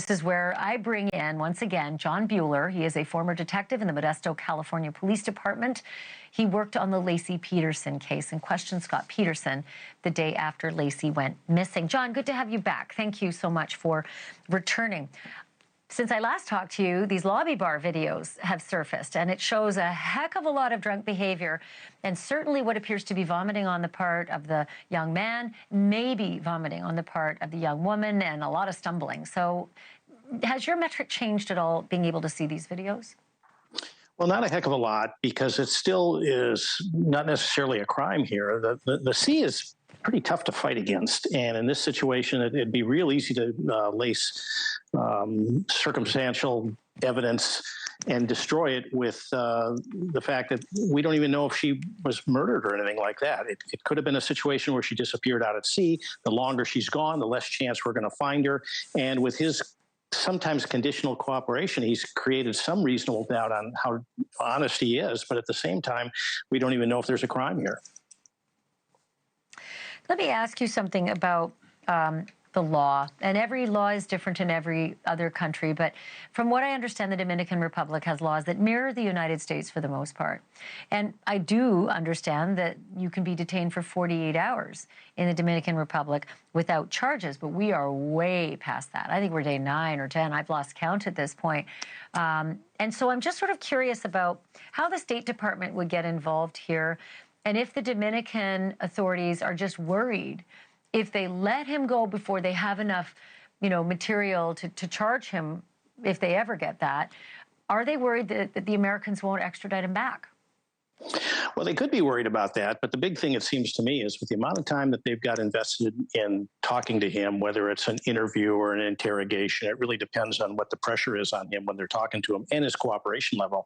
This is where I bring in, once again, Jon Buehler. He is a former detective in the Modesto, California Police Department. He worked on the Lacy Peterson case and questioned Scott Peterson the day after Lacy went missing. Jon, good to have you back. Thank you so much for returning. Since I last talked to you, these lobby bar videos have surfaced, and it shows a heck of a lot of drunk behavior, and certainly what appears to be vomiting on the part of the young man, maybe vomiting on the part of the young woman, and a lot of stumbling. So has your metric changed at all, being able to see these videos? Well, not a heck of a lot, because it still is not necessarily a crime here. The C is pretty tough to fight against. And in this situation, it'd be real easy to lace circumstantial evidence and destroy it with the fact that we don't even know if she was murdered or anything like that. It could have been a situation where she disappeared out at sea. The longer she's gone, the less chance we're going to find her. And with his sometimes conditional cooperation, he's created some reasonable doubt on how honest he is. But at the same time, we don't even know if there's a crime here. Let me ask you something about the law. And every law is different in every other country. But from what I understand, the Dominican Republic has laws that mirror the United States for the most part. And I do understand that you can be detained for 48 hours in the Dominican Republic without charges. But we are way past that. I think we're day 9 or 10. I've lost count at this point. And so I'm just sort of curious about how the State Department would get involved here. And if the Dominican authorities are just worried, if they let him go before they have enough, material to charge him, if they ever get that, are they worried that the Americans won't extradite him back? Well, they could be worried about that, but the big thing, it seems to me, is with the amount of time that they've got invested in talking to him, whether it's an interview or an interrogation, it really depends on what the pressure is on him when they're talking to him and his cooperation level.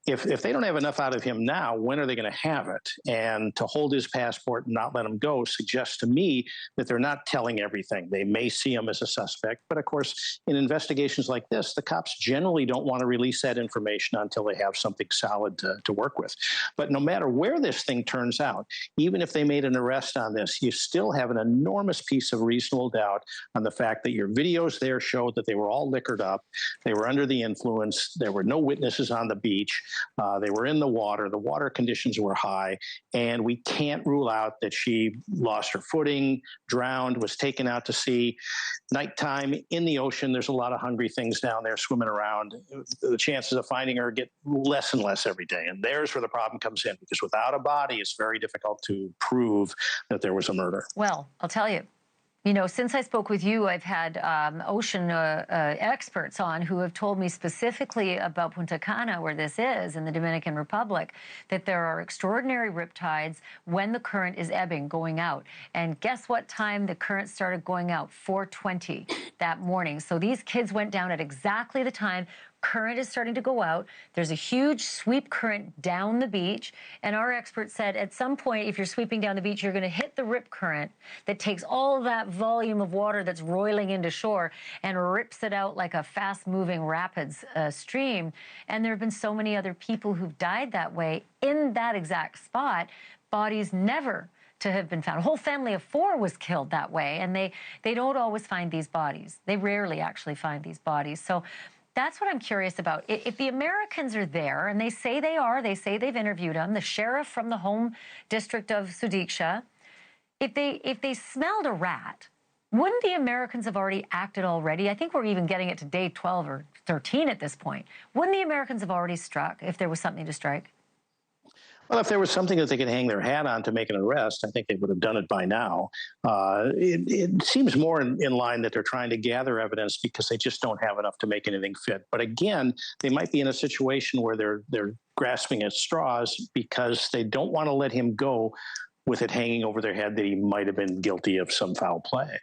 If they don't have enough out of him now, when are they going to have it? And to hold his passport and not let him go suggests to me that they're not telling everything. They may see him as a suspect, but of course, in investigations like this, the cops generally don't want to release that information until they have something solid to work with. But no matter where this thing turns out, even if they made an arrest on this, you still have an enormous piece of reasonable doubt on the fact that your videos there showed that they were all liquored up, they were under the influence, there were no witnesses on the beach, they were in the water conditions were high, and we can't rule out that she lost her footing, drowned, was taken out to sea. Nighttime in the ocean, there's a lot of hungry things down there swimming around. The chances of finding her get less and less every day, and there's where the problem comes in, because without a body, it's very difficult to prove that there was a murder. Well, I'll tell you, since I spoke with you, I've had ocean experts on who have told me specifically about Punta Cana, where this is, in the Dominican Republic, that there are extraordinary riptides when the current is ebbing, going out. And guess what time the current started going out? 4:20 that morning. So these kids went down at exactly the time current is starting to go out. There's a huge sweep current down the beach, and our experts said at some point, if you're sweeping down the beach, you're going to hit the rip current that takes all that volume of water that's roiling into shore and rips it out like a fast-moving rapids stream. And there have been so many other people who've died that way in that exact spot, bodies never to have been found. A whole family of 4 was killed that way, and they don't always find these bodies. They rarely actually find these bodies. So that's what I'm curious about. If the Americans are there, and they say they are, they say they've interviewed them, the sheriff from the home district of Sudiksha, if they smelled a rat, wouldn't the Americans have already acted already? I think we're even getting it to day 12 or 13 at this point. Wouldn't the Americans have already struck if there was something to strike? Well, if there was something that they could hang their hat on to make an arrest, I think they would have done it by now. It seems more in line that they're trying to gather evidence because they just don't have enough to make anything fit. But again, they might be in a situation where they're grasping at straws because they don't want to let him go with it hanging over their head that he might have been guilty of some foul play.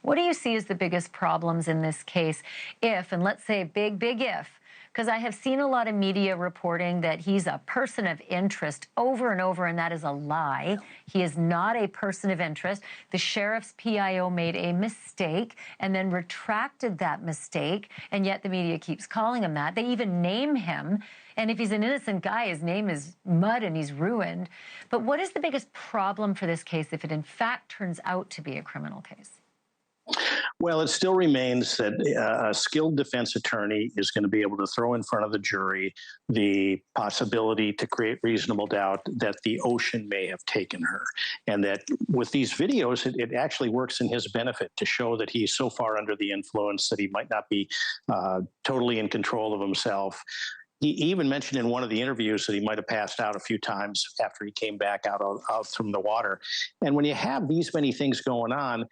What do you see as the biggest problems in this case if, and let's say big if, because I have seen a lot of media reporting that he's a person of interest over and over, and that is a lie. He is not a person of interest. The sheriff's PIO made a mistake and then retracted that mistake, and yet the media keeps calling him that. They even name him, and if he's an innocent guy, his name is mud and he's ruined. But what is the biggest problem for this case if it in fact turns out to be a criminal case? Well, it still remains that a skilled defense attorney is going to be able to throw in front of the jury the possibility to create reasonable doubt that the ocean may have taken her. And that with these videos, it actually works in his benefit to show that he's so far under the influence that he might not be totally in control of himself. He even mentioned in one of the interviews that he might have passed out a few times after he came back out from the water. And when you have these many things going on,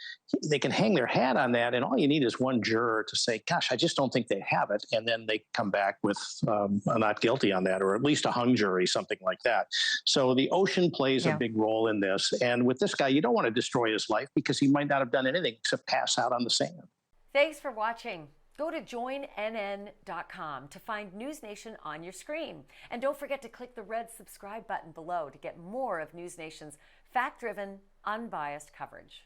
they can hang their hat on that. And all you need is one juror to say, gosh, I just don't think they have it. And then they come back with a not guilty on that, or at least a hung jury, something like that. So the ocean plays a big role in this. And with this guy, you don't want to destroy his life because he might not have done anything except pass out on the sand. Thanks for watching. Go to joinnn.com to find NewsNation on your screen. And don't forget to click the red subscribe button below to get more of NewsNation's fact-driven, unbiased coverage.